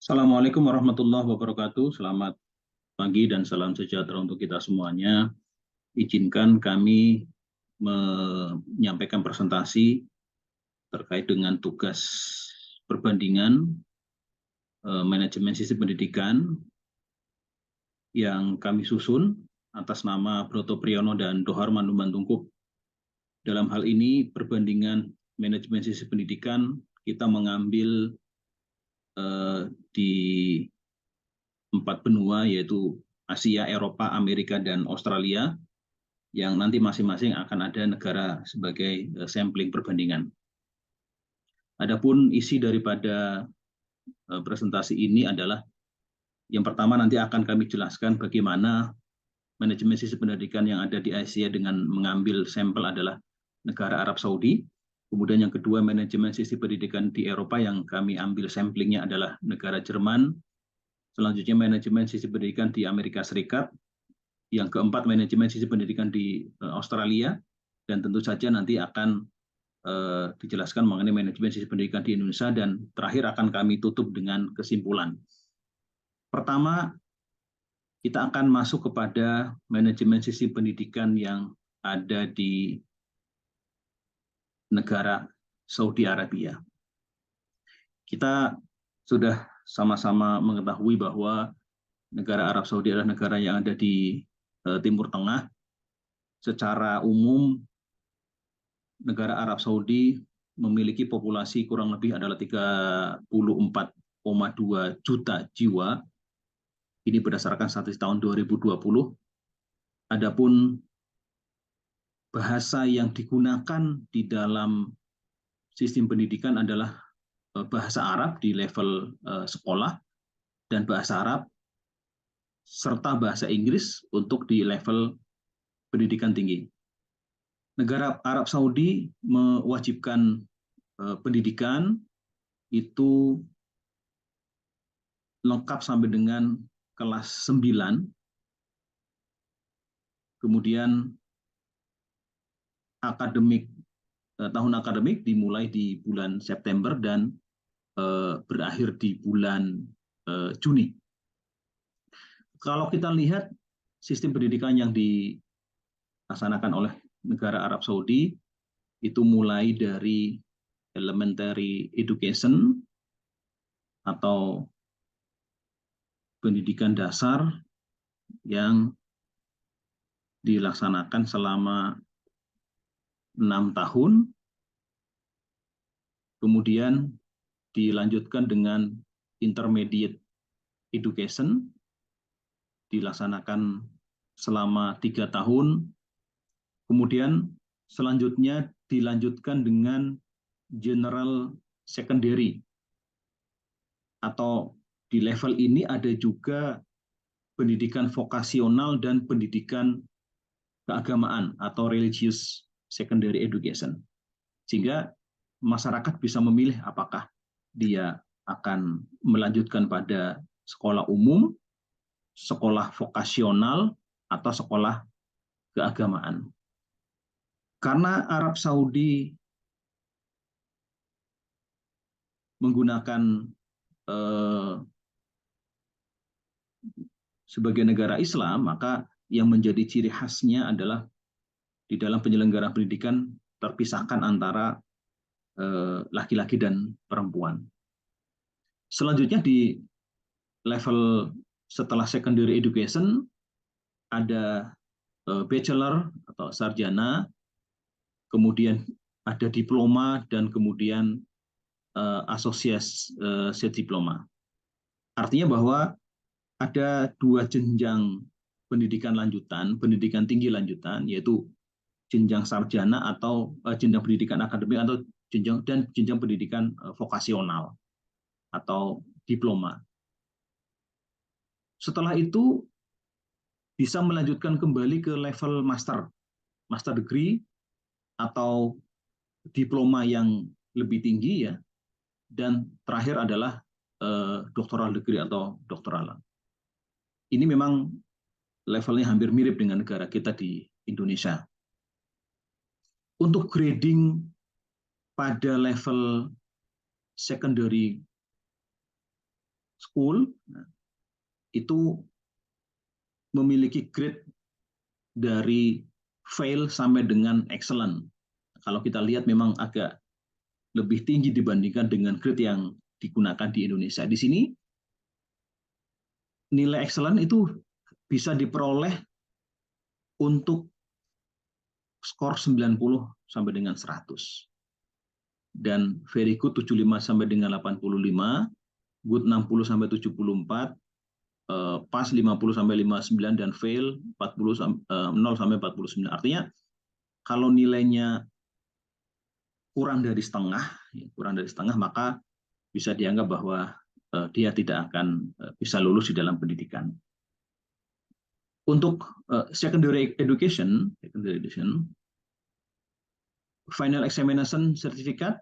Assalamualaikum warahmatullahi wabarakatuh. Selamat pagi dan salam sejahtera untuk kita semuanya. Izinkan kami menyampaikan presentasi terkait dengan tugas perbandingan manajemen sistem pendidikan yang kami susun atas nama Broto Priyono dan Dohar Mandumbantungkup. Dalam hal ini, perbandingan manajemen sistem pendidikan kita mengambil di 4 benua, yaitu Asia, Eropa, Amerika, dan Australia, yang nanti masing-masing akan ada negara sebagai sampling perbandingan. Adapun isi daripada presentasi ini adalah, yang pertama nanti akan kami jelaskan bagaimana manajemen sistem pendidikan yang ada di Asia dengan mengambil sampel adalah negara Arab Saudi. Kemudian yang kedua, manajemen sistem pendidikan di Eropa yang kami ambil samplingnya adalah negara Jerman. Selanjutnya manajemen sistem pendidikan di Amerika Serikat. Yang keempat, manajemen sistem pendidikan di Australia. Dan tentu saja nanti akan dijelaskan mengenai manajemen sistem pendidikan di Indonesia. Dan terakhir akan kami tutup dengan kesimpulan. Pertama, kita akan masuk kepada manajemen sistem pendidikan yang ada di negara Saudi Arabia. Kita sudah sama-sama mengetahui bahwa negara Arab Saudi adalah negara yang ada di Timur Tengah. Secara umum, negara Arab Saudi memiliki populasi kurang lebih adalah 34,2 juta jiwa. Ini berdasarkan statistik tahun 2020. Adapun bahasa yang digunakan di dalam sistem pendidikan adalah bahasa Arab di level sekolah, dan bahasa Arab serta bahasa Inggris untuk di level pendidikan tinggi. Negara Arab Saudi mewajibkan pendidikan itu lengkap sampai dengan kelas 9. Kemudian tahun akademik dimulai di bulan September dan berakhir di bulan Juni. Kalau kita lihat sistem pendidikan yang dilaksanakan oleh negara Arab Saudi, itu mulai dari elementary education atau pendidikan dasar yang dilaksanakan selama 6 tahun, kemudian dilanjutkan dengan intermediate education, dilaksanakan selama 3 tahun, kemudian selanjutnya dilanjutkan dengan general secondary, atau di level ini ada juga pendidikan vokasional dan pendidikan keagamaan atau religious secondary education. Sehingga masyarakat bisa memilih apakah dia akan melanjutkan pada sekolah umum, sekolah vokasional, atau sekolah keagamaan. Karena Arab Saudi menggunakan sebagai negara Islam, maka yang menjadi ciri khasnya adalah di dalam penyelenggaraan pendidikan terpisahkan antara laki-laki dan perempuan. Selanjutnya di level setelah secondary education ada bachelor atau sarjana, kemudian ada diploma, dan kemudian associate diploma. Artinya bahwa ada 2 jenjang pendidikan lanjutan, pendidikan tinggi lanjutan, yaitu jenjang sarjana atau jenjang pendidikan akademik atau jenjang pendidikan vokasional atau diploma. Setelah itu bisa melanjutkan kembali ke level master degree atau diploma yang lebih tinggi, ya. Dan terakhir adalah doctoral degree atau doktoral. Ini memang levelnya hampir mirip dengan negara kita di Indonesia. Untuk grading pada level secondary school itu memiliki grade dari fail sampai dengan excellent. Kalau kita lihat memang agak lebih tinggi dibandingkan dengan grade yang digunakan di Indonesia. Di sini nilai excellent itu bisa diperoleh untuk skor 90 sampai dengan 100. Dan very good 75 sampai dengan 85, good 60 sampai 74, pas 50 sampai 59, dan fail 0 sampai 49. Artinya kalau nilainya kurang dari setengah, maka bisa dianggap bahwa dia tidak akan bisa lulus di dalam pendidikan. Untuk secondary education, final examination certificate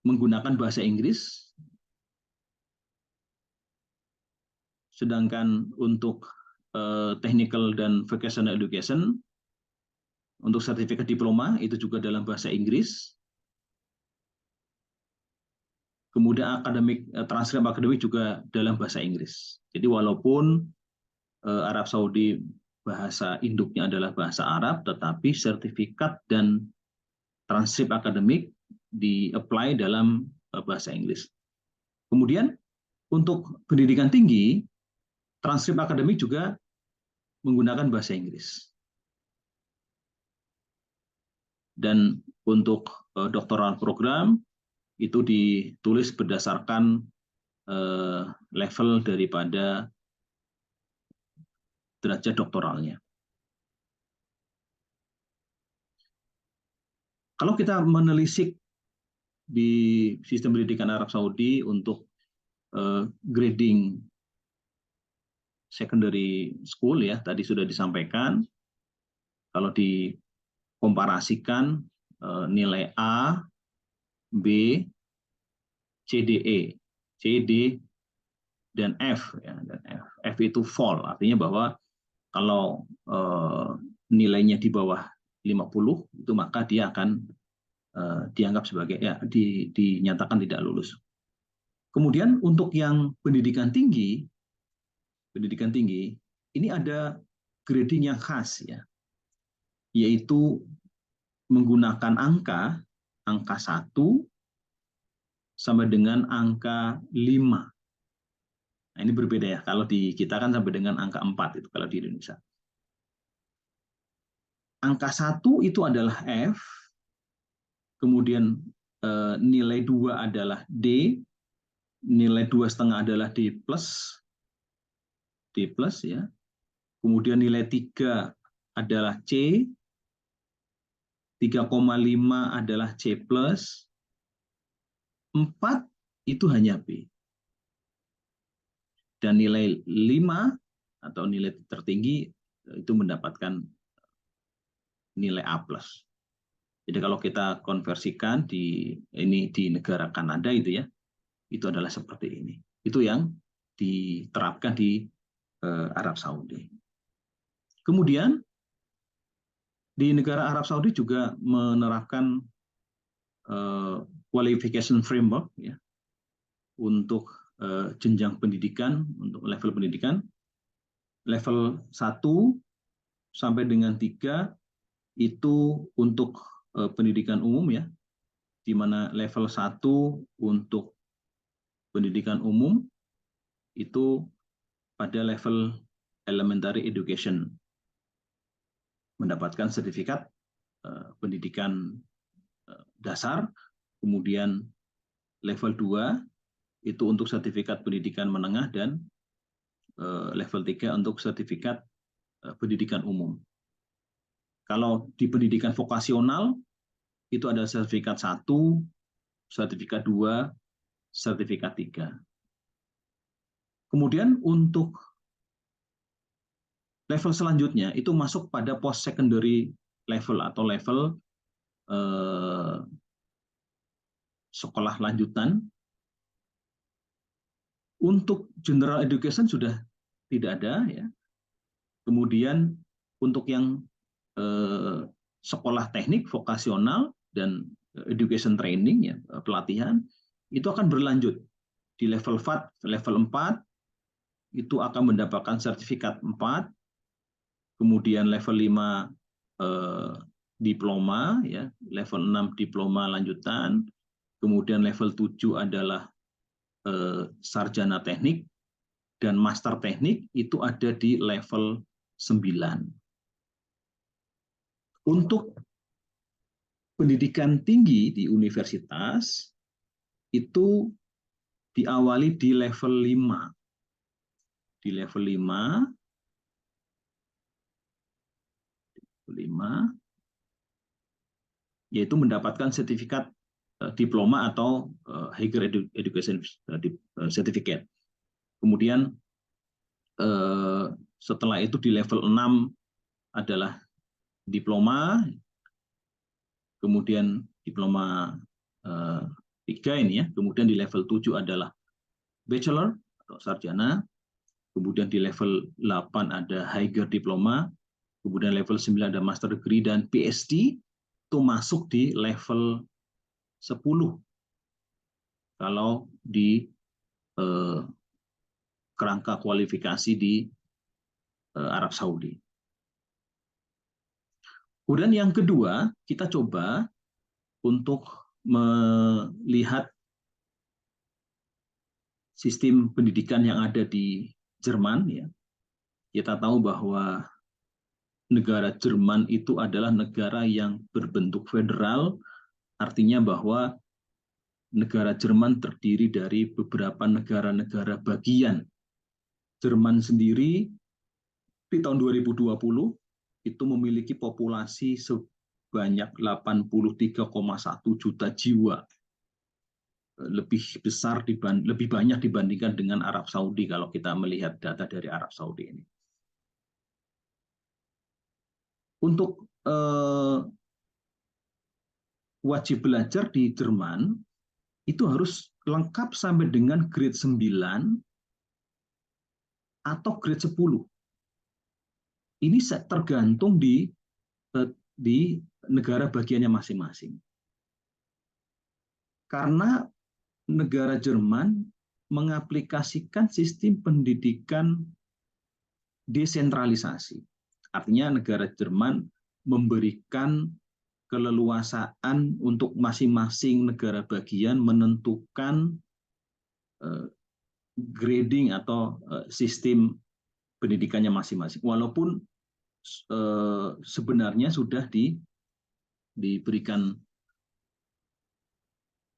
menggunakan bahasa Inggris, sedangkan untuk technical dan vocational education, untuk sertifikat diploma itu juga dalam bahasa Inggris. Kemudian transkrip akademik juga dalam bahasa Inggris. Jadi walaupun Arab Saudi bahasa induknya adalah bahasa Arab, tetapi sertifikat dan transkrip akademik di-apply dalam bahasa Inggris. Kemudian untuk pendidikan tinggi, transkrip akademik juga menggunakan bahasa Inggris. Dan untuk doktoral program itu ditulis berdasarkan level daripada derajat doktoralnya. Kalau kita menelisik di sistem pendidikan Arab Saudi untuk grading secondary school, ya tadi sudah disampaikan, kalau dikomparasikan nilai A, B, C, D, E, C, D, dan F, ya, dan F itu fall, artinya bahwa kalau nilainya di bawah 50 itu maka dia akan dianggap sebagai dinyatakan tidak lulus. Kemudian untuk yang pendidikan tinggi ini ada grading yang khas, ya, yaitu menggunakan angka 1 sampai dengan angka 5. Nah, ini berbeda, ya. Kalau di kita kan sampai dengan angka 4 itu kalau di Indonesia. Angka 1 itu adalah F, kemudian nilai 2 adalah D, nilai 2,5 adalah D+, ya. Kemudian nilai 3 adalah C, 3,5 adalah C+, 4 itu hanya B. Dan nilai 5 atau nilai tertinggi itu mendapatkan nilai A+. Jadi kalau kita konversikan di negara Kanada itu, ya, itu adalah seperti ini. Itu yang diterapkan di Arab Saudi. Kemudian di negara Arab Saudi juga menerapkan qualification framework, ya, untuk jenjang pendidikan, untuk level pendidikan. Level 1 sampai dengan 3 itu untuk pendidikan umum, ya, di mana level 1 untuk pendidikan umum itu pada level elementary education, mendapatkan sertifikat pendidikan dasar. Kemudian level 2 itu untuk sertifikat pendidikan menengah, dan level 3 untuk sertifikat pendidikan umum. Kalau di pendidikan vokasional itu ada sertifikat 1, sertifikat 2, sertifikat 3. Kemudian untuk level selanjutnya itu masuk pada post secondary level atau level sekolah lanjutan. Untuk general education sudah tidak ada, ya. Kemudian untuk yang sekolah teknik, vokasional, dan education training, ya, pelatihan, itu akan berlanjut. di level VAT level 4 itu akan mendapatkan sertifikat 4, kemudian level 5 diploma, ya, level 6 diploma lanjutan, kemudian level 7 adalah sarjana teknik, dan master teknik itu ada di level 9. Untuk pendidikan tinggi di universitas itu diawali di level 5. Di level 5 yaitu mendapatkan sertifikat diploma atau higher education certificate. Kemudian setelah itu di level 6 adalah diploma, kemudian diploma 3 ini, ya. Kemudian di level 7 adalah bachelor atau sarjana, kemudian di level 8 ada higher diploma, kemudian level 9 ada master degree, dan PhD itu masuk di level 10 kalau di kerangka kualifikasi di Arab Saudi. Kemudian yang kedua, kita coba untuk melihat sistem pendidikan yang ada di Jerman. Ya. Kita tahu bahwa negara Jerman itu adalah negara yang berbentuk federal, artinya bahwa negara Jerman terdiri dari beberapa negara-negara bagian. Jerman sendiri di tahun 2020 itu memiliki populasi sebanyak 83,1 juta jiwa. Lebih banyak dibandingkan dengan Arab Saudi kalau kita melihat data dari Arab Saudi ini. Untuk wajib belajar di Jerman itu harus lengkap sampai dengan grade 9 atau grade 10. Ini tergantung di negara bagiannya masing-masing. Karena negara Jerman mengaplikasikan sistem pendidikan desentralisasi. Artinya negara Jerman memberikan keleluasaan untuk masing-masing negara bagian menentukan grading atau sistem pendidikannya masing-masing. Walaupun sebenarnya sudah diberikan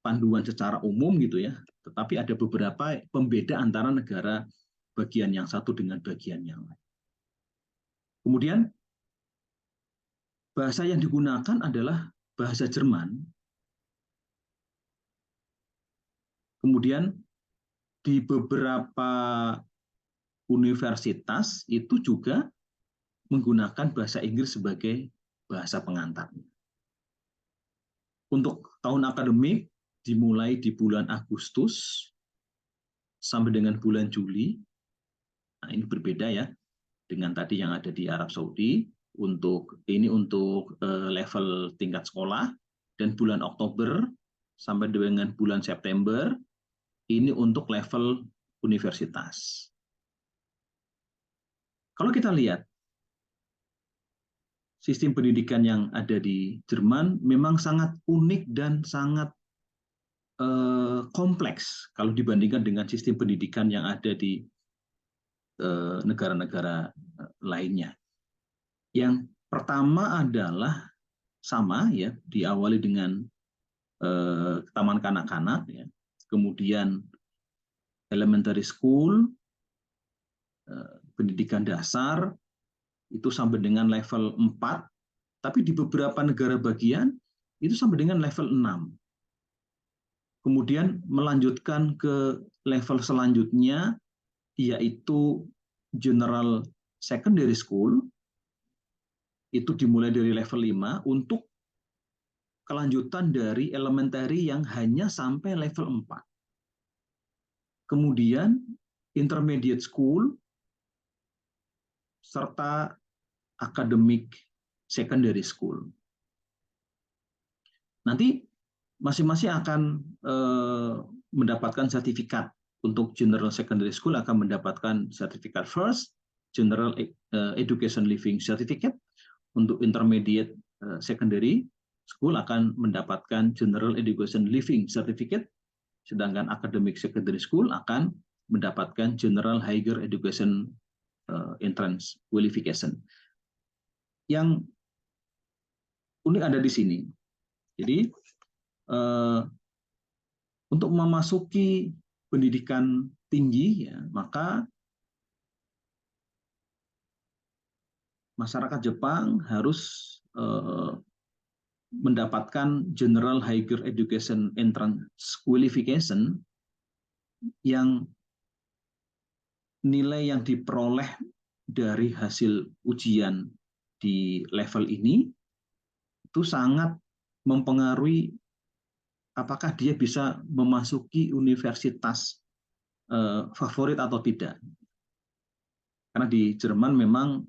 panduan secara umum gitu ya, tetapi ada beberapa pembeda antara negara bagian yang satu dengan bagian yang lain. Kemudian bahasa yang digunakan adalah bahasa Jerman. Kemudian di beberapa universitas itu juga menggunakan bahasa Inggris sebagai bahasa pengantar. Untuk tahun akademik dimulai di bulan Agustus sampai dengan bulan Juli. Nah, ini berbeda ya dengan tadi yang ada di Arab Saudi. Untuk level tingkat sekolah, dan bulan Oktober sampai dengan bulan September ini untuk level universitas. Kalau kita lihat sistem pendidikan yang ada di Jerman memang sangat unik dan sangat kompleks kalau dibandingkan dengan sistem pendidikan yang ada di negara-negara lainnya. Yang pertama adalah sama ya, diawali dengan taman kanak-kanak, ya. Kemudian elementary school, pendidikan dasar itu sampai dengan level 4, tapi di beberapa negara bagian itu sampai dengan level 6. Kemudian melanjutkan ke level selanjutnya, yaitu General Secondary School, itu dimulai dari level 5 untuk kelanjutan dari elementary yang hanya sampai level 4. Kemudian Intermediate School, serta Academic Secondary School. Nanti masing-masing akan mendapatkan sertifikat untuk General Secondary School akan mendapatkan sertifikat first, General Education Living Certificate. Untuk Intermediate Secondary School akan mendapatkan General Education Living Certificate, sedangkan Academic Secondary School akan mendapatkan General Higher Education Entrance Qualification. Yang unik ada di sini. Jadi untuk memasuki pendidikan tinggi, ya, maka masyarakat Jepang harus mendapatkan General Higher Education Entrance Qualification yang nilai yang diperoleh dari hasil ujian di level ini itu sangat mempengaruhi apakah dia bisa memasuki universitas favorit atau tidak. Karena di Jerman memang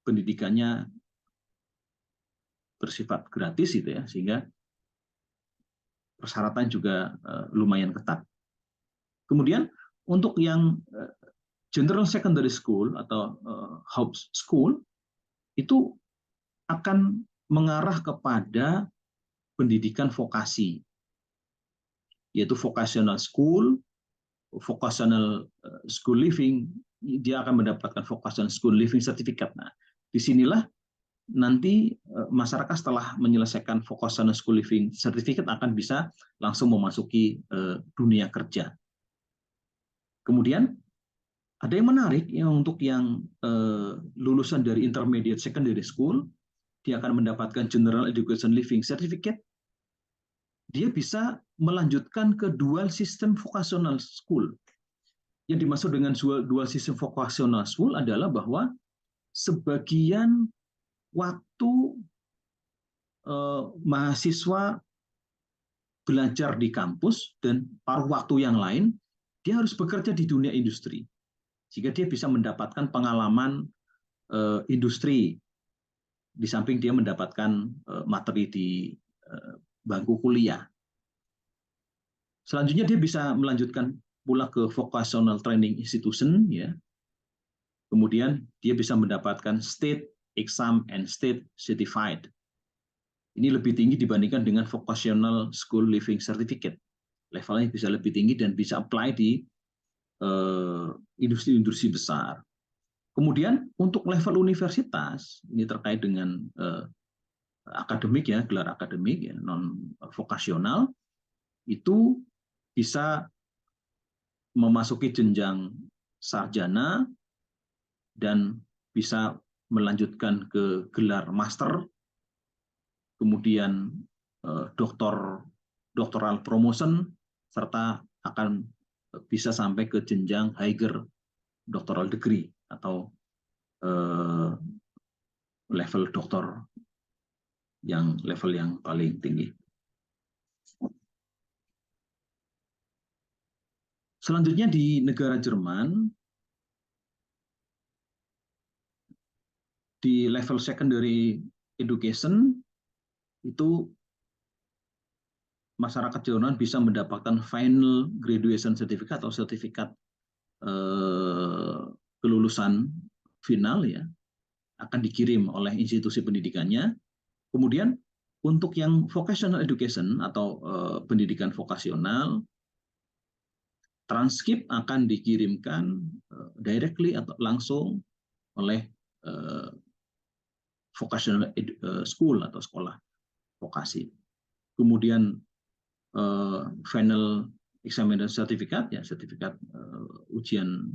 pendidikannya bersifat gratis itu ya, sehingga persyaratan juga lumayan ketat. Kemudian untuk yang General Secondary School atau Haupt School itu akan mengarah kepada pendidikan vokasi, yaitu vocational school, vocational school living. Dia akan mendapatkan vocational school living certificate. Nah, disinilah nanti masyarakat setelah menyelesaikan vocational school living certificate akan bisa langsung memasuki dunia kerja. Kemudian ada yang menarik ya, untuk yang lulusan dari intermediate secondary school, dia akan mendapatkan General Education Living Certificate. Dia bisa melanjutkan ke dual system vocational school. Yang dimaksud dengan dual system vocational school adalah bahwa sebagian waktu mahasiswa belajar di kampus dan paruh waktu yang lain dia harus bekerja di dunia industri, sehingga dia bisa mendapatkan pengalaman industri di samping dia mendapatkan materi di bangku kuliah. Selanjutnya dia bisa melanjutkan pula ke vocational training institution, ya. Kemudian dia bisa mendapatkan state exam and state certified. Ini lebih tinggi dibandingkan dengan vocational school living certificate. Levelnya bisa lebih tinggi dan bisa apply di industri-industri besar. Kemudian untuk level universitas, ini terkait dengan akademik ya, gelar akademik ya, non vokasional, itu bisa memasuki jenjang sarjana dan bisa melanjutkan ke gelar master, kemudian doctoral promotion, serta akan bisa sampai ke jenjang higher doctoral degree atau level doktor yang level yang paling tinggi. Selanjutnya di negara Jerman, di level secondary education itu masyarakat Jerman bisa mendapatkan final graduation certificate atau sertifikat kelulusan final ya, akan dikirim oleh institusi pendidikannya. Kemudian untuk yang vocational education atau pendidikan vokasional, transkrip akan dikirimkan directly atau langsung oleh vocational school atau sekolah vokasi. Kemudian final examination certificate ya, sertifikat ujian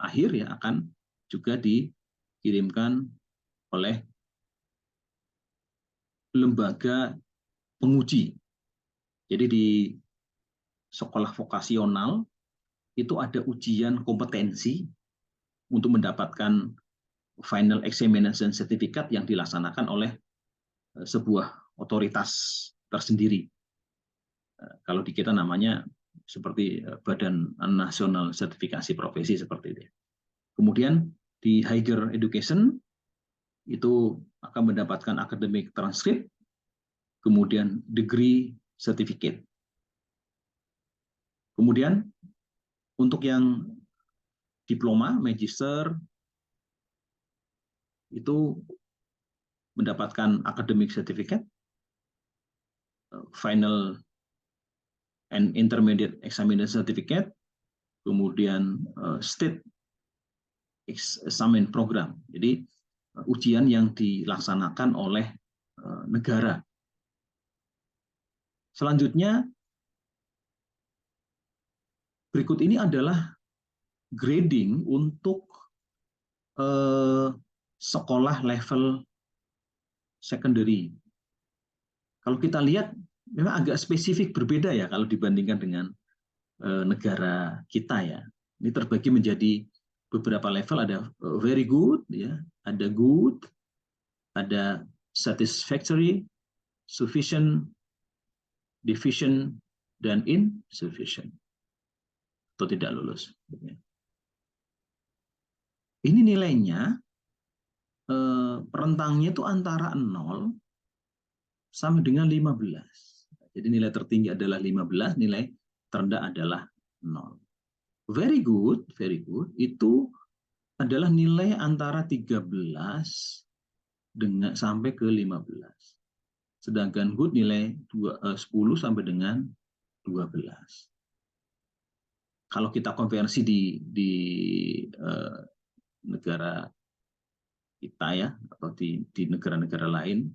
akhir ya, akan juga dikirimkan oleh lembaga penguji. Jadi di sekolah vokasional itu ada ujian kompetensi untuk mendapatkan final examination certificate yang dilaksanakan oleh sebuah otoritas tersendiri. Kalau di kita namanya seperti Badan Nasional Sertifikasi Profesi seperti itu. Kemudian di higher education itu akan mendapatkan academic transcript, kemudian degree certificate. Kemudian Untuk yang diploma, magister, itu mendapatkan academic certificate, final and intermediate examination certificate, kemudian state examen program. Jadi ujian yang dilaksanakan oleh negara. Selanjutnya, berikut ini adalah grading untuk sekolah level secondary. Kalau kita lihat, memang agak spesifik berbeda ya kalau dibandingkan dengan negara kita ya. Ini terbagi menjadi beberapa level, ada very good, ya, ada good, ada satisfactory, sufficient, deficient, dan insufficient atau tidak lulus. Ini nilainya rentangnya itu antara 0 sampai dengan 15. Jadi nilai tertinggi adalah 15, nilai terendah adalah 0. Very good itu adalah nilai antara 13 dengan sampai ke 15. Sedangkan good nilai 10 sampai dengan 12. Kalau kita konversi di negara kita ya, atau di negara-negara lain,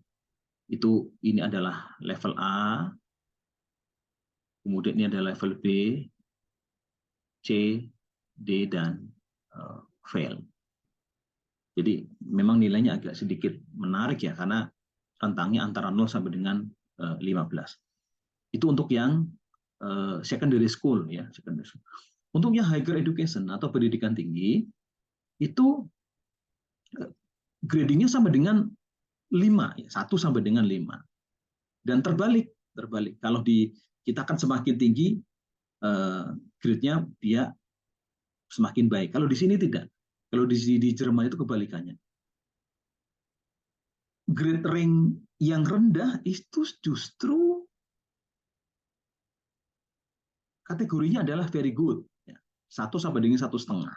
itu ini adalah level A, kemudian ini adalah level B, C, D, dan fail. Jadi memang nilainya agak sedikit menarik ya, karena rentangnya antara 0 sampai dengan 15. Itu untuk yang secondary school ya, secondary school. Untuk yang higher education atau pendidikan tinggi, itu gradingnya sampai dengan 5, 1 sampai dengan 5. Dan terbalik. Kalau kita kan semakin tinggi grade-nya dia semakin baik. Kalau di sini tidak. Kalau di Jerman itu kebalikannya. Grade rank yang rendah itu justru kategorinya adalah very good, 1 sampai dengan 1,5.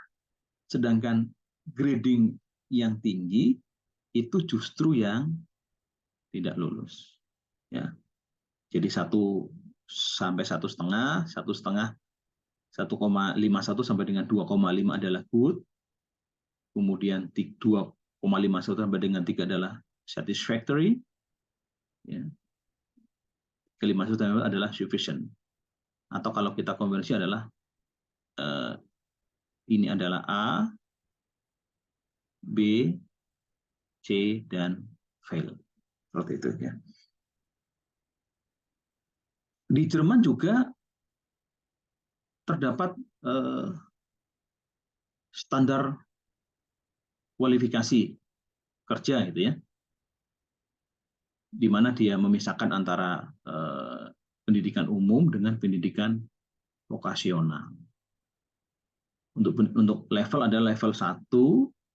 Sedangkan grading yang tinggi itu justru yang tidak lulus. Ya. Jadi 1 sampai 1,5, 1,5, 1,51 sampai dengan 2,5 adalah good. Kemudian 2,51 sampai dengan 3 adalah satisfactory. Ya. Kelima itu adalah sufficient. Atau kalau kita konversi adalah ini adalah A, B, C, dan fail. Seperti itu ya. Di Jerman juga terdapat standar kualifikasi kerja gitu ya, di mana dia memisahkan antara pendidikan umum dengan pendidikan vokasional. Untuk level ada level 1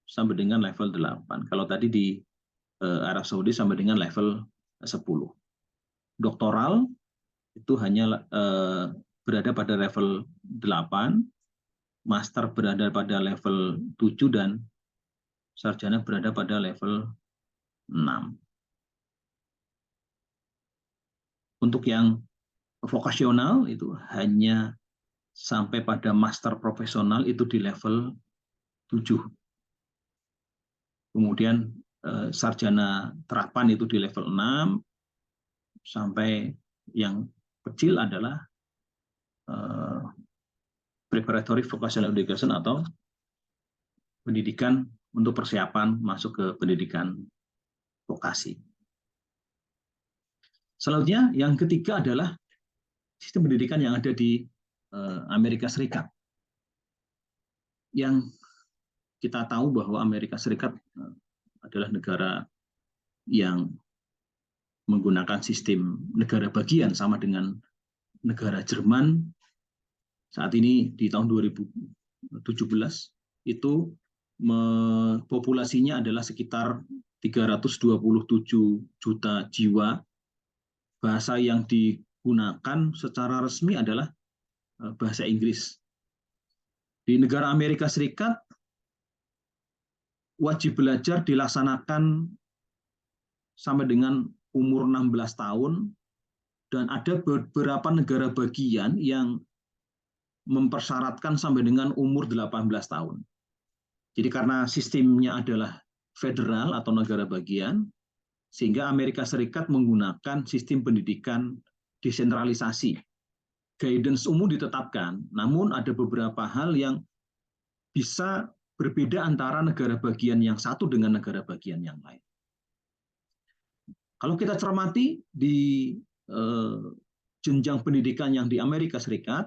sampai dengan level 8. Kalau tadi di Arab Saudi sampai dengan level 10. Doktoral itu hanya berada pada level 8, master berada pada level 7, dan sarjana berada pada level 6. Untuk yang vokasional itu hanya sampai pada master profesional itu di level 7. Kemudian sarjana terapan itu di level 6, sampai yang kecil adalah preparatory vocational education atau pendidikan untuk persiapan masuk ke pendidikan vokasi. Selanjutnya, yang ketiga adalah sistem pendidikan yang ada di Amerika Serikat. Yang kita tahu bahwa Amerika Serikat adalah negara yang menggunakan sistem negara bagian sama dengan negara Jerman. Saat ini di tahun 2017 itu populasinya adalah sekitar 327 juta jiwa. Bahasa yang digunakan secara resmi adalah bahasa Inggris. Di negara Amerika Serikat, wajib belajar dilaksanakan sampai dengan umur 16 tahun, dan ada beberapa negara bagian yang mempersyaratkan sampai dengan umur 18 tahun. Jadi karena sistemnya adalah federal atau negara bagian, sehingga Amerika Serikat menggunakan sistem pendidikan desentralisasi. Guidance umum ditetapkan, namun ada beberapa hal yang bisa berbeda antara negara bagian yang satu dengan negara bagian yang lain. Kalau kita cermati di jenjang pendidikan yang di Amerika Serikat,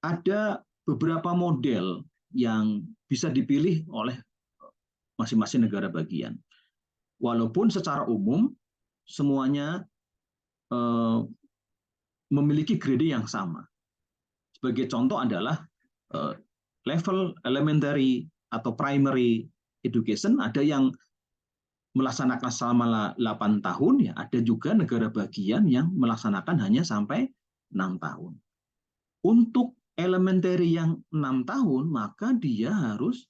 ada beberapa model yang bisa dipilih oleh masing-masing negara bagian. Walaupun secara umum semuanya memiliki grade yang sama. Sebagai contoh adalah level elementary atau primary education, ada yang melaksanakan selama 8 tahun, ya ada juga negara bagian yang melaksanakan hanya sampai 6 tahun. Untuk elementary yang 6 tahun, maka dia harus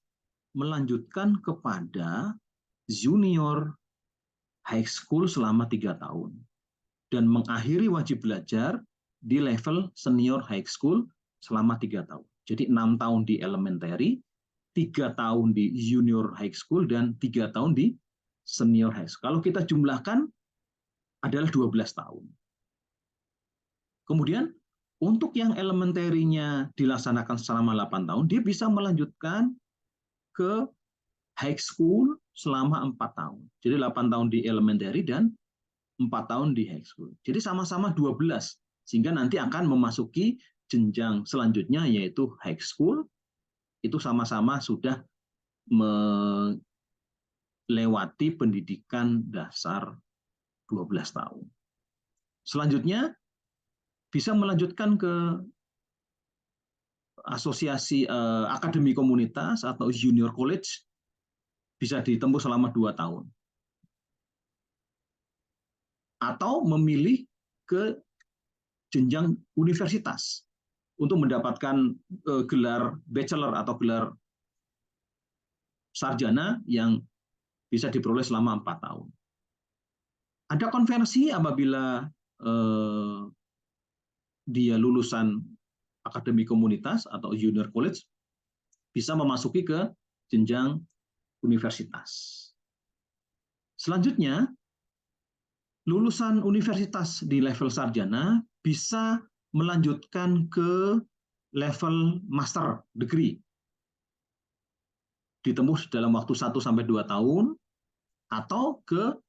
melanjutkan kepada junior high school selama 3 tahun. Dan mengakhiri wajib belajar di level senior high school selama 3 tahun. Jadi 6 tahun di elementary, 3 tahun di junior high school, dan 3 tahun di senior high school. Kalau kita jumlahkan adalah 12 tahun. Kemudian untuk yang elementary-nya dilaksanakan selama 8 tahun, dia bisa melanjutkan ke high school selama 4 tahun. Jadi 8 tahun di elementary dan 4 tahun di high school. Jadi sama-sama 12, sehingga nanti akan memasuki jenjang selanjutnya yaitu high school. Itu sama-sama sudah melewati pendidikan dasar 12 tahun. Selanjutnya bisa melanjutkan ke asosiasi akademi komunitas atau junior college, bisa ditempuh selama 2 tahun. Atau memilih ke jenjang universitas untuk mendapatkan gelar bachelor atau gelar sarjana yang bisa diperoleh selama 4 tahun. Ada konversi apabila dia lulusan akademi komunitas atau junior college, bisa memasuki ke jenjang universitas. Selanjutnya, lulusan universitas di level sarjana bisa melanjutkan ke level master degree, ditempuh dalam waktu 1-2 tahun, atau ke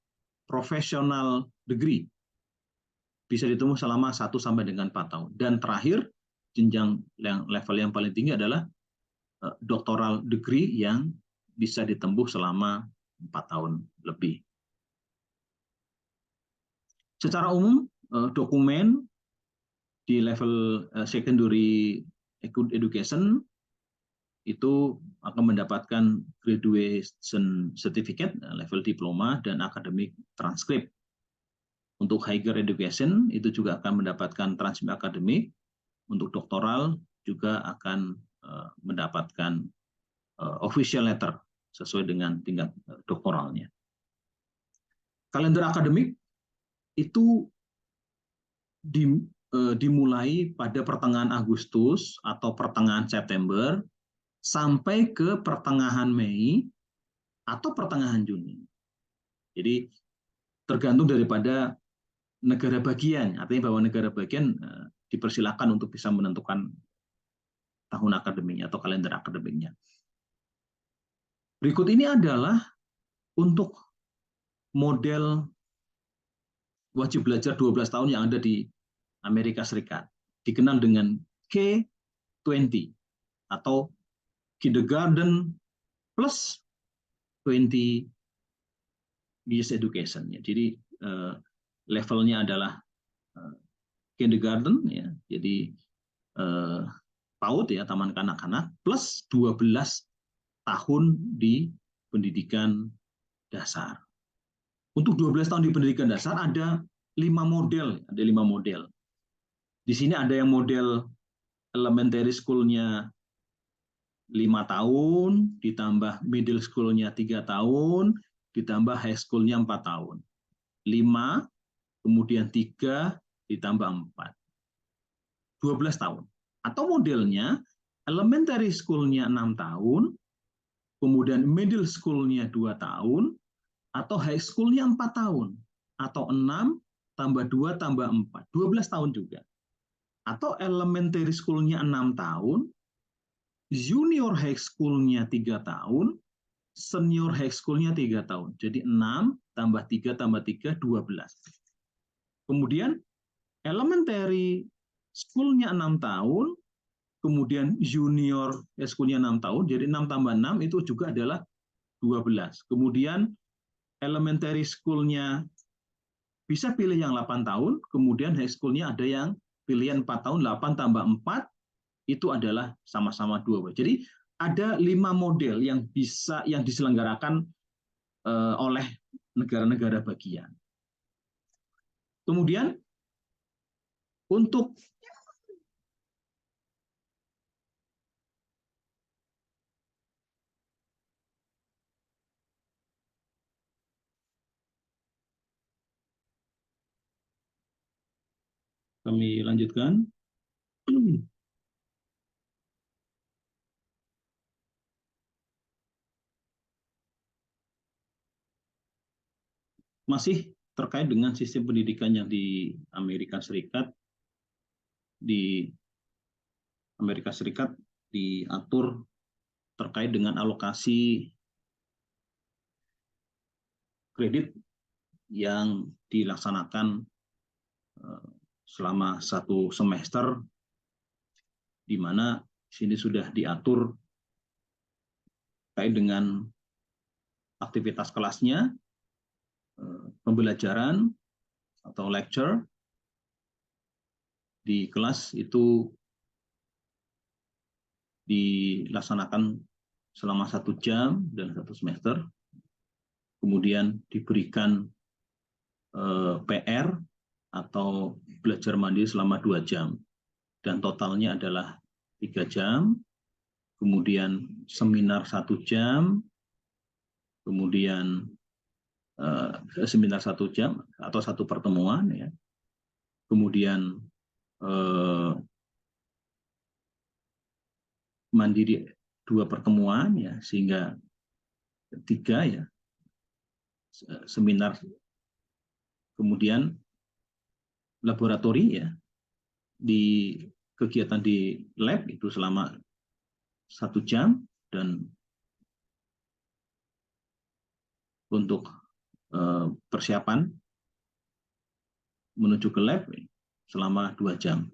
professional degree, bisa ditempuh selama 1-4 tahun. Dan terakhir, jenjang level yang paling tinggi adalah doctoral degree yang bisa ditempuh selama 4 tahun lebih. Secara umum, dokumen di level secondary education itu akan mendapatkan graduation certificate, level diploma, dan academic transcript. Untuk higher education itu juga akan mendapatkan transcript akademik. Untuk doktoral juga akan mendapatkan official letter sesuai dengan tingkat doktoralnya. Kalender akademik itu dimulai pada pertengahan Agustus atau pertengahan September sampai ke pertengahan Mei atau pertengahan Juni. Jadi tergantung daripada negara bagian, artinya bahwa negara bagian dipersilakan untuk bisa menentukan tahun akademiknya atau kalender akademiknya. Berikut ini adalah untuk model wajib belajar 12 tahun yang ada di Amerika Serikat, dikenal dengan K-20 atau Kindergarten plus 20 years education. Jadi levelnya adalah kindergarten, ya, jadi PAUD, ya, taman kanak-kanak, plus 12 tahun di pendidikan dasar. Untuk 12 tahun di pendidikan dasar ada 5 model. Di sini ada yang model elementary school-nya 5 tahun, ditambah middle school-nya 3 tahun, ditambah high school-nya 4 tahun. 5, kemudian 3, ditambah 4. 12 tahun. Atau modelnya, elementary school-nya 6 tahun, kemudian middle school-nya 2 tahun, atau high school-nya 4 tahun. Atau 6, tambah 2, tambah 4. 12 tahun juga. Atau elementary school-nya 6 tahun, junior high school-nya 3 tahun, senior high school-nya 3 tahun. Jadi 6 tambah 3 tambah 3, 12. Kemudian elementary school-nya 6 tahun, kemudian junior high school-nya 6 tahun, jadi 6 tambah 6 itu juga adalah 12. Kemudian elementary school-nya bisa pilih yang 8 tahun, kemudian high school-nya ada yang pilihan 4 tahun, 8 tambah 4, itu adalah sama-sama 12. Jadi ada 5 model yang diselenggarakan oleh negara-negara bagian. Kemudian untuk kami lanjutkan. Masih terkait dengan sistem pendidikan yang di Amerika Serikat. Di Amerika Serikat diatur terkait dengan alokasi kredit yang dilaksanakan selama 1 semester, di mana sini sudah diatur terkait dengan aktivitas kelasnya, pembelajaran atau lecture di kelas itu dilaksanakan selama 1 jam dan 1 semester. Kemudian diberikan PR atau belajar mandiri selama 2 jam. Dan totalnya adalah 3 jam. Kemudian seminar 1 jam. Kemudian seminar 1 jam atau 1 pertemuan, ya. Kemudian mandiri 2 pertemuan, ya, sehingga 3, ya, seminar. Kemudian laboratori, ya, di kegiatan di lab itu selama 1 jam, dan untuk persiapan menuju ke lab selama 2 jam.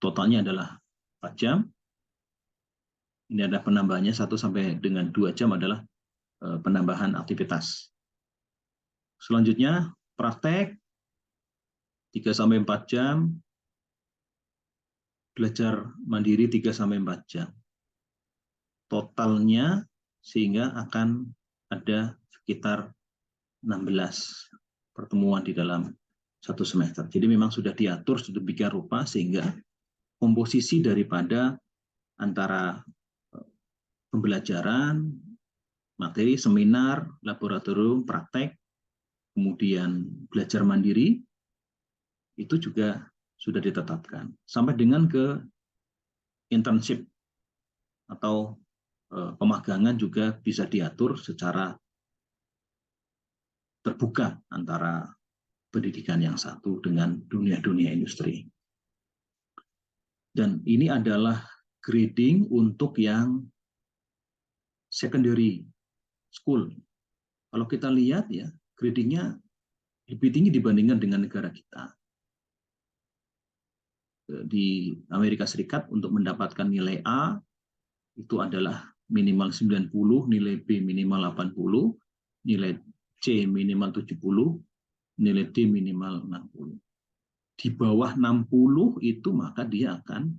Totalnya adalah 4 jam. Ini ada penambahannya 1 sampai dengan 2 jam adalah penambahan aktivitas. Selanjutnya praktek 3 sampai 4 jam, belajar mandiri 3 sampai 4 jam. Totalnya sehingga akan ada sekitar 16 pertemuan di dalam 1 semester. Jadi memang sudah diatur sedemikian rupa sehingga komposisi daripada antara pembelajaran, materi, seminar, laboratorium, praktek, kemudian belajar mandiri, itu juga sudah ditetapkan. Sampai dengan ke internship atau pemagangan juga bisa diatur secara terbuka antara pendidikan yang satu dengan dunia-dunia industri. Dan ini adalah grading untuk yang secondary school. Kalau kita lihat, ya, gradingnya lebih tinggi dibandingkan dengan negara kita. Di Amerika Serikat untuk mendapatkan nilai A itu adalah minimal 90, nilai B minimal 80, nilai C minimal 70, nilai D minimal 60. Di bawah 60 itu maka dia akan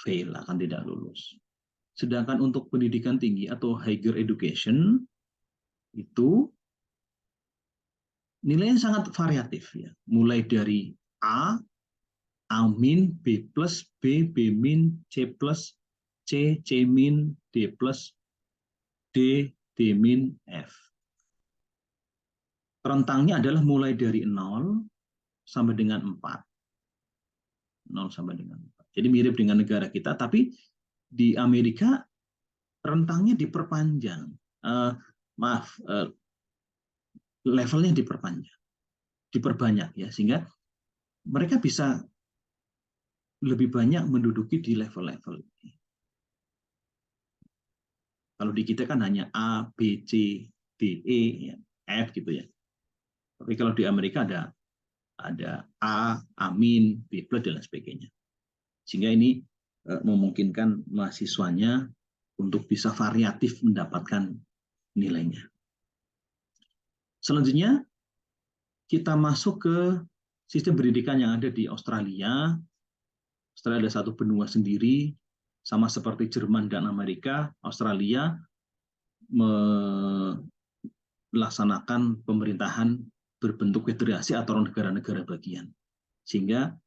fail, akan tidak lulus. Sedangkan untuk pendidikan tinggi atau higher education itu nilainya sangat variatif, ya. Mulai dari A min, B plus, B min, C plus, C C, C min, D plus, D, D min, F. Rentangnya adalah mulai dari 0 sampai dengan 4. 0 sampai dengan 4. Jadi mirip dengan negara kita, tapi di Amerika rentangnya diperpanjang. Levelnya diperbanyak ya, sehingga mereka bisa lebih banyak menduduki di level-level ini. Kalau di kita kan hanya A, B, C, D, E, ya, F gitu ya. Tapi kalau di Amerika ada A, A min, B plus dan lain sebagainya. Sehingga ini memungkinkan mahasiswanya untuk bisa variatif mendapatkan nilainya. Selanjutnya kita masuk ke sistem pendidikan yang ada di Australia. Australia ada satu benua sendiri, sama seperti Jerman dan Amerika. Australia melaksanakan pemerintahan berbentuk federasi atau negara-negara bagian, sehingga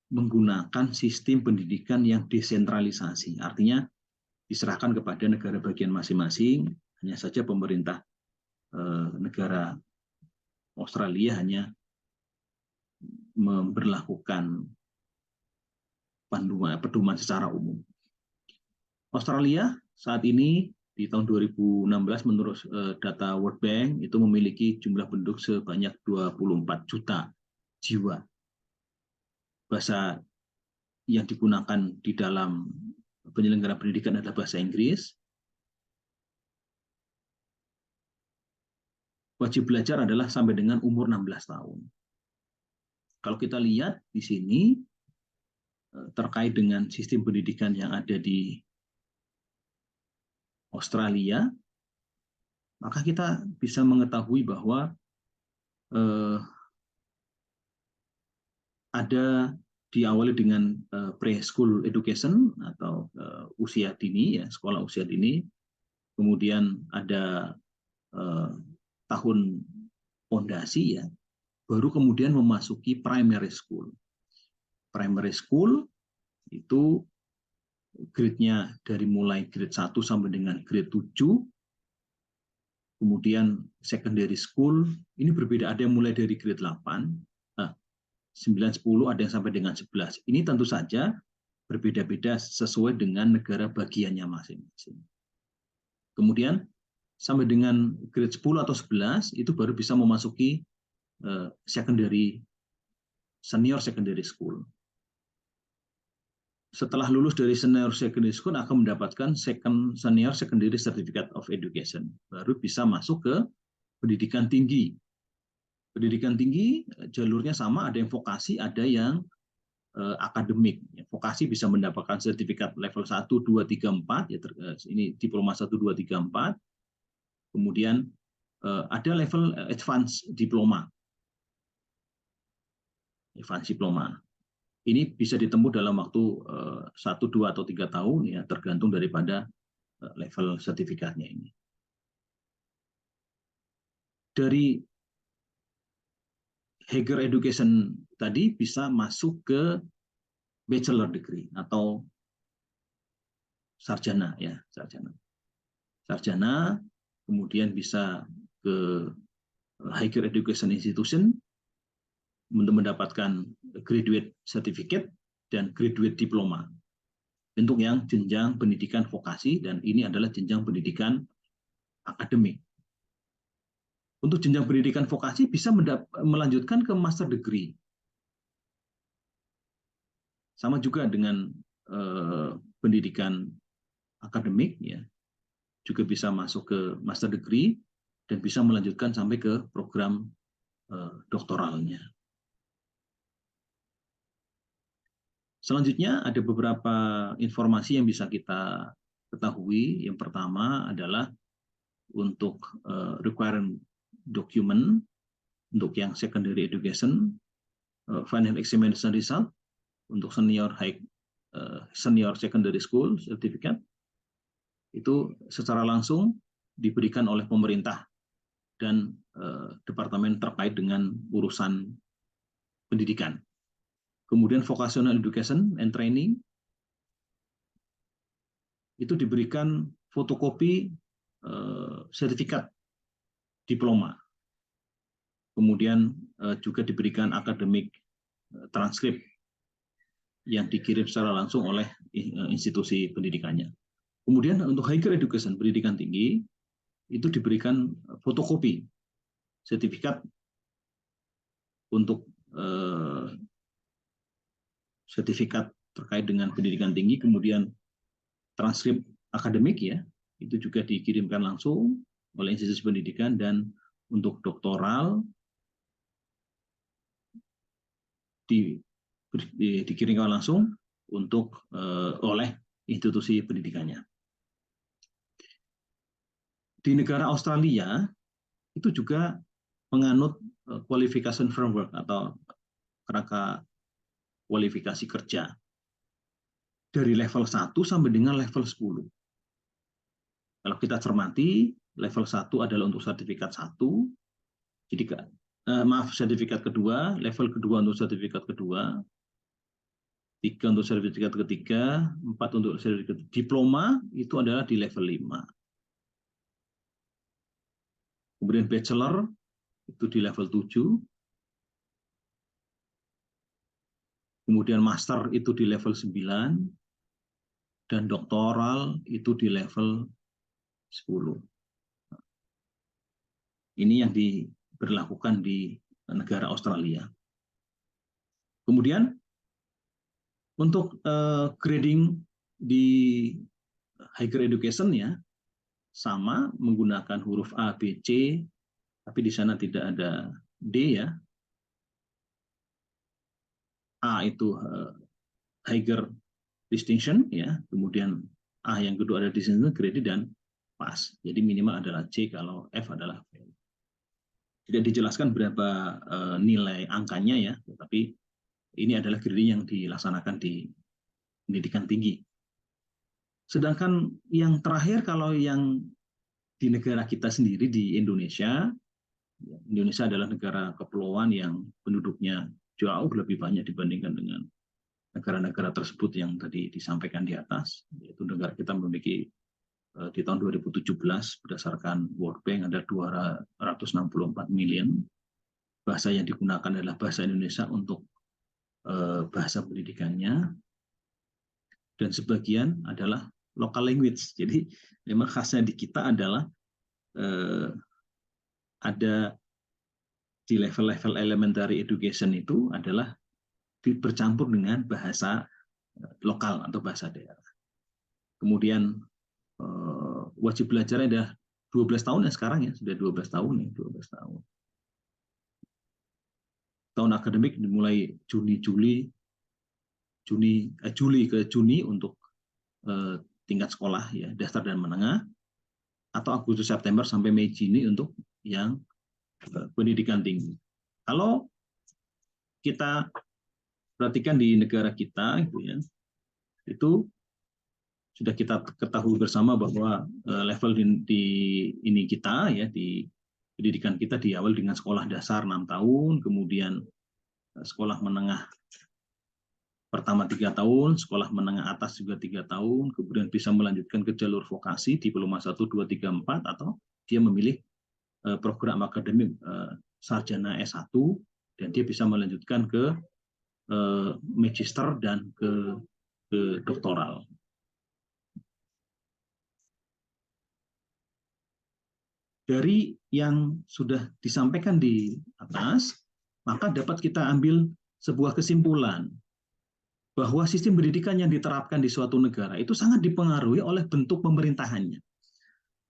menggunakan sistem pendidikan yang desentralisasi, artinya diserahkan kepada negara bagian masing-masing. Hanya saja pemerintah negara Australia hanya memberlakukan pedoman secara umum. Australia saat ini di tahun 2016 menurut data World Bank itu memiliki jumlah penduduk sebanyak 24 juta jiwa. Bahasa yang digunakan di dalam penyelenggara pendidikan adalah bahasa Inggris. Wajib belajar adalah sampai dengan umur 16 tahun. Kalau kita lihat di sini terkait dengan sistem pendidikan yang ada di Australia, maka kita bisa mengetahui bahwa ada diawali dengan preschool education atau usia dini, ya, sekolah usia dini. Kemudian ada tahun fondasi, ya, baru kemudian memasuki primary school. Primary school itu grade-nya dari mulai grade 1 sampai dengan grade 7. Kemudian secondary school ini berbeda, ada yang mulai dari grade 8, 9, 10, ada yang sampai dengan 11. Ini tentu saja berbeda-beda sesuai dengan negara bagiannya masing-masing. Kemudian sampai dengan grade 10 atau 11 itu baru bisa memasuki senior secondary school. Setelah lulus dari senior secondary school akan mendapatkan senior secondary certificate of education, baru bisa masuk ke pendidikan tinggi. Pendidikan tinggi jalurnya sama, ada yang vokasi, ada yang akademik. Vokasi bisa mendapatkan sertifikat level 1, 2, 3, 4, ya, ini diploma 1, 2, 3, 4. Kemudian ada level advance diploma. Advance diploma. Ini bisa ditempuh dalam waktu 1, 2, atau 3 tahun, ya, tergantung daripada level sertifikatnya ini. Dari higher education tadi bisa masuk ke bachelor degree atau sarjana, ya, sarjana, kemudian bisa ke higher education institution untuk mendapatkan graduate certificate dan graduate diploma, bentuk yang jenjang pendidikan vokasi, dan ini adalah jenjang pendidikan akademik. Untuk jenjang pendidikan vokasi bisa melanjutkan ke master degree. Sama juga dengan pendidikan akademik, ya, juga bisa masuk ke master degree dan bisa melanjutkan sampai ke program doktoralnya. Selanjutnya ada beberapa informasi yang bisa kita ketahui. Yang pertama adalah untuk requirement document untuk yang secondary education, final examination result untuk senior secondary school certificate itu secara langsung diberikan oleh pemerintah dan departemen terkait dengan urusan pendidikan. Kemudian vocational education and training itu diberikan fotokopi sertifikat diploma. Kemudian juga diberikan akademik transkrip yang dikirim secara langsung oleh institusi pendidikannya. Kemudian untuk higher education, pendidikan tinggi, itu diberikan fotokopi sertifikat untuk sertifikat terkait dengan pendidikan tinggi, kemudian transkrip akademik ya, itu juga dikirimkan langsung oleh institusi pendidikan, dan untuk doktoral dikirimkan langsung oleh institusi pendidikannya. Di negara Australia itu juga menganut qualification framework atau kerangka kualifikasi kerja dari level 1 sampai dengan level 10. Kalau kita cermati, level 1 adalah untuk sertifikat 1, jadi sertifikat kedua, level kedua untuk sertifikat kedua, 3 untuk sertifikat ketiga, 4 untuk sertifikat diploma, itu adalah di level 5. Kemudian bachelor, itu di level 7. Kemudian master itu di level 9. Dan doktoral itu di level 10. Ini yang diberlakukan di negara Australia. Kemudian untuk grading di higher education ya, sama menggunakan huruf A, B, C, tapi di sana tidak ada D ya. A itu higher distinction ya, kemudian A yang kedua ada distinction, grade, dan pass. Jadi minimal adalah C, kalau F adalah fail. Tidak dijelaskan berapa nilai angkanya ya, tetapi ini adalah grading yang dilaksanakan di pendidikan tinggi. Sedangkan yang terakhir, kalau yang di negara kita sendiri di Indonesia, Indonesia adalah negara kepulauan yang penduduknya jauh lebih banyak dibandingkan dengan negara-negara tersebut yang tadi disampaikan di atas. Yaitu negara kita memiliki di tahun 2017 berdasarkan World Bank ada 264 million. Bahasa yang digunakan adalah bahasa Indonesia untuk bahasa pendidikannya, dan sebagian adalah local language. Jadi memang khasnya di kita adalah ada di level-level elementary education itu adalah bercampur dengan bahasa lokal atau bahasa daerah. Kemudian wajib belajarnya ada 12 tahun ya sekarang ya, sudah 12 tahun ya, 12 tahun. Tahun akademik dimulai Juli ke Juni untuk tingkat sekolah ya, dasar dan menengah, atau Agustus September sampai Mei Juni untuk yang pendidikan tinggi. Kalau kita perhatikan di negara kita gitu ya, itu sudah kita ketahui bersama bahwa level di ini kita ya, di pendidikan kita diawali dengan sekolah dasar 6 tahun, kemudian sekolah menengah pertama 3 tahun, sekolah menengah atas juga 3 tahun, kemudian bisa melanjutkan ke jalur vokasi, diploma 1, 2, 3, 4, atau dia memilih program akademik sarjana S1, dan dia bisa melanjutkan ke magister dan ke doktoral. Dari yang sudah disampaikan di atas, maka dapat kita ambil sebuah kesimpulan bahwa sistem pendidikan yang diterapkan di suatu negara itu sangat dipengaruhi oleh bentuk pemerintahannya.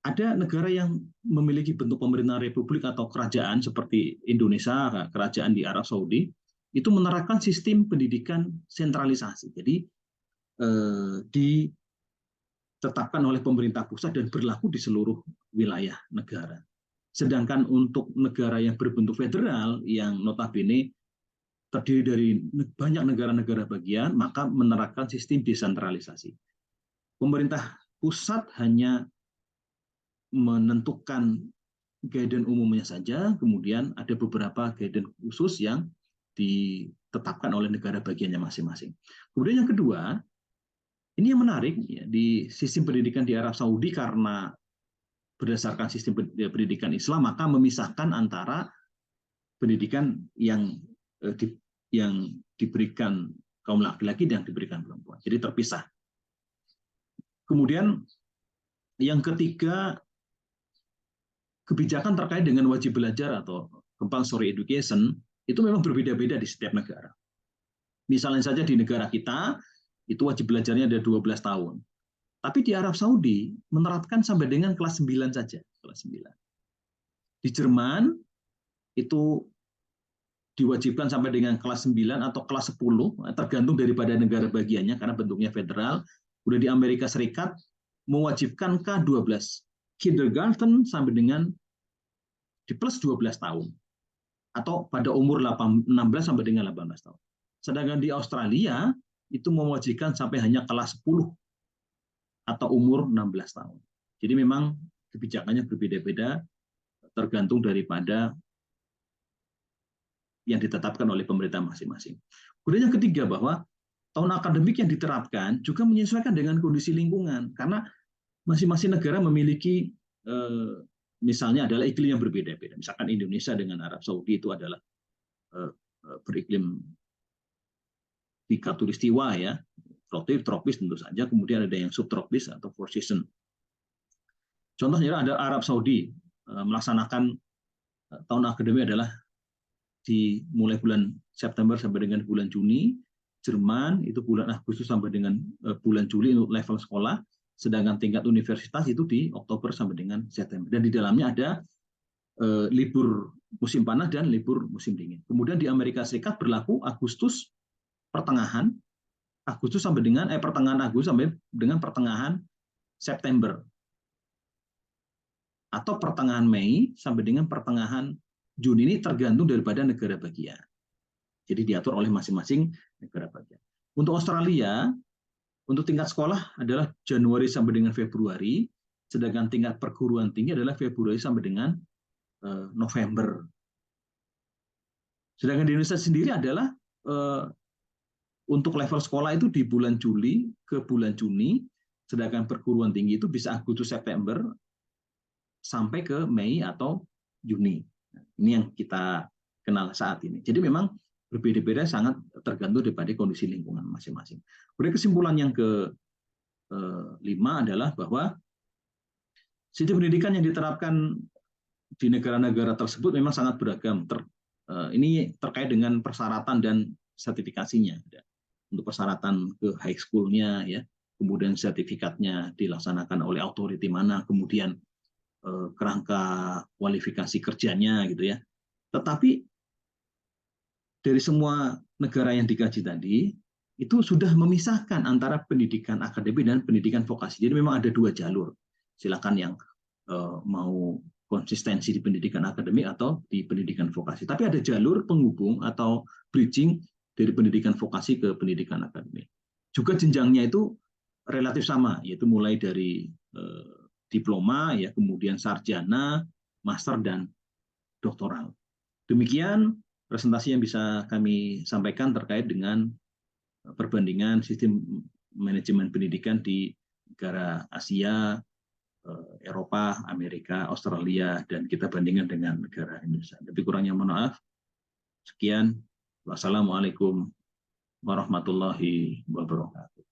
Ada negara yang memiliki bentuk pemerintahan republik atau kerajaan seperti Indonesia, kerajaan di Arab Saudi, itu menerapkan sistem pendidikan sentralisasi. Jadi ditetapkan oleh pemerintah pusat dan berlaku di seluruh wilayah negara. Sedangkan untuk negara yang berbentuk federal, yang notabene terdiri dari banyak negara-negara bagian, maka menerapkan sistem desentralisasi. Pemerintah pusat hanya menentukan guidance umumnya saja, kemudian ada beberapa guidance khusus yang ditetapkan oleh negara bagiannya masing-masing. Kemudian yang kedua, Ini yang menarik ya, di sistem pendidikan di Arab Saudi, karena berdasarkan sistem pendidikan Islam, maka memisahkan antara pendidikan yang diberikan kaum laki-laki dan yang diberikan perempuan. Jadi terpisah. Kemudian yang ketiga, kebijakan terkait dengan wajib belajar atau compulsory education itu memang berbeda-beda di setiap negara. Misalnya saja di negara kita, itu wajib belajarnya ada 12 tahun. Tapi di Arab Saudi menerapkan sampai dengan kelas 9 saja. Kelas 9. Di Jerman itu diwajibkan sampai dengan kelas 9 atau kelas 10, tergantung daripada negara bagiannya karena bentuknya federal. Udah di Amerika Serikat mewajibkan K12, kindergarten sampai dengan di plus 12 tahun. Atau pada umur 16 sampai dengan 18 tahun. Sedangkan di Australia itu mewajibkan sampai hanya kelas 10 atau umur 16 tahun. Jadi memang kebijakannya berbeda-beda tergantung daripada yang ditetapkan oleh pemerintah masing-masing. Kemudian yang ketiga, bahwa tahun akademik yang diterapkan juga menyesuaikan dengan kondisi lingkungan, karena masing-masing negara memiliki misalnya adalah iklim yang berbeda-beda. Misalkan Indonesia dengan Arab Saudi itu adalah beriklim di khatulistiwa ya, tropis tentu saja, kemudian ada yang subtropis atau four season. Contohnya ada Arab Saudi melaksanakan tahun akademik adalah mulai bulan September sampai dengan bulan Juni. Jerman itu bulan Agustus sampai dengan bulan Juli untuk level sekolah, sedangkan tingkat universitas itu di Oktober sampai dengan September. Dan di dalamnya ada libur musim panas dan libur musim dingin. Kemudian di Amerika Serikat berlaku Agustus pertengahan Agustus sampai dengan pertengahan Agustus sampai dengan pertengahan September, atau pertengahan Mei sampai dengan pertengahan Juni. Ini tergantung daripada negara bagian. Jadi diatur oleh masing-masing negara bagian. Untuk Australia, untuk tingkat sekolah adalah Januari sampai dengan Februari, sedangkan tingkat perguruan tinggi adalah Februari sampai dengan November. Sedangkan di Indonesia sendiri adalah untuk level sekolah itu di bulan Juli ke bulan Juni, sedangkan perguruan tinggi itu bisa Agustus September sampai ke Mei atau Juni. Ini yang kita kenal saat ini. Jadi memang berbeda-beda, sangat tergantung daripada kondisi lingkungan masing-masing. Kemudian kesimpulan yang kelima adalah bahwa sistem pendidikan yang diterapkan di negara-negara tersebut memang sangat beragam. Ini terkait dengan persyaratan dan sertifikasinya. Untuk persyaratan ke high school-nya, ya, kemudian sertifikatnya dilaksanakan oleh authority mana, kemudian kerangka kualifikasi kerjanya, gitu ya. Tetapi dari semua negara yang dikaji tadi itu sudah memisahkan antara pendidikan akademik dan pendidikan vokasi. Jadi memang ada dua jalur. Silakan yang mau konsistensi di pendidikan akademik atau di pendidikan vokasi. Tapi ada jalur penghubung atau bridging dari pendidikan vokasi ke pendidikan akademik. Juga jenjangnya itu relatif sama, yaitu mulai dari diploma, ya, kemudian sarjana, master, dan doktoral. Demikian presentasi yang bisa kami sampaikan terkait dengan perbandingan sistem manajemen pendidikan di negara Asia, Eropa, Amerika, Australia, dan kita bandingkan dengan negara Indonesia. Lebih kurangnya mohon maaf. Sekian. Wassalamualaikum warahmatullahi wabarakatuh.